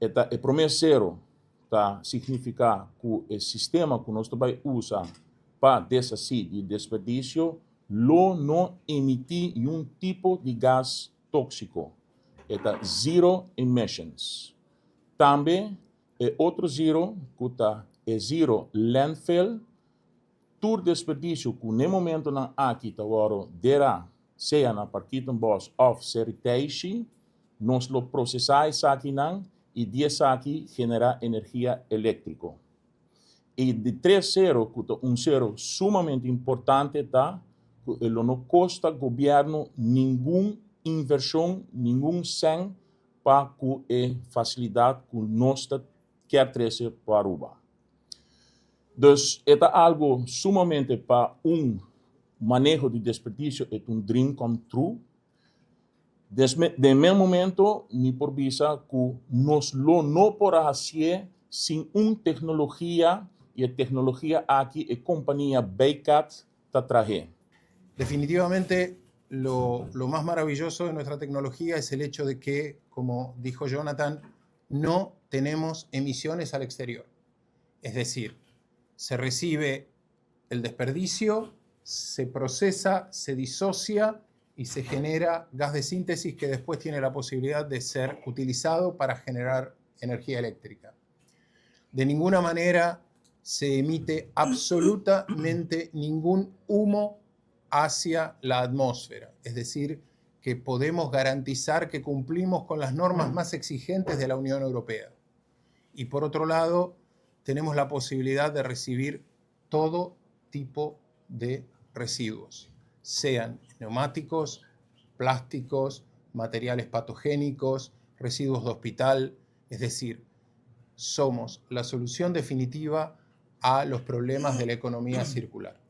El primer cero significa que el sistema que nosotros usamos para deshacer el desperdicio no emite un tipo de gas tóxico. Zero emissions. También otro zero que es zero landfill. Todo desperdício que no momento na aqui está agora dera seja na parquita bos of seriteishi, nós lo processais aqui não e disso aqui genera energia elétrica. E de 3.0 que zero sumamente importante que ele não custa governo nenhuma inversão, nenhum sen para que a facilidade que nós quer trazer para Aruba. Dus é algo sumamente para manejo de desperdício, é dream come true. De meu momento, me provisa que nós não podemos fazer sem tecnologia, e a tecnologia aqui é companhia Beicat está trazendo. Definitivamente, lo más maravilloso de nuestra tecnología es el hecho de que, como dijo Jonathan, no tenemos emisiones al exterior. Es decir, se recibe el desperdicio, se procesa, se disocia y se genera gas de síntesis que después tiene la posibilidad de ser utilizado para generar energía eléctrica. De ninguna manera se emite absolutamente ningún humo hacia la atmósfera. Es decir, que podemos garantizar que cumplimos con las normas más exigentes de la Unión Europea. Y por otro lado, tenemos la posibilidad de recibir todo tipo de residuos, sean neumáticos, plásticos, materiales patogénicos, residuos de hospital. Es decir, somos la solución definitiva a los problemas de la economía circular.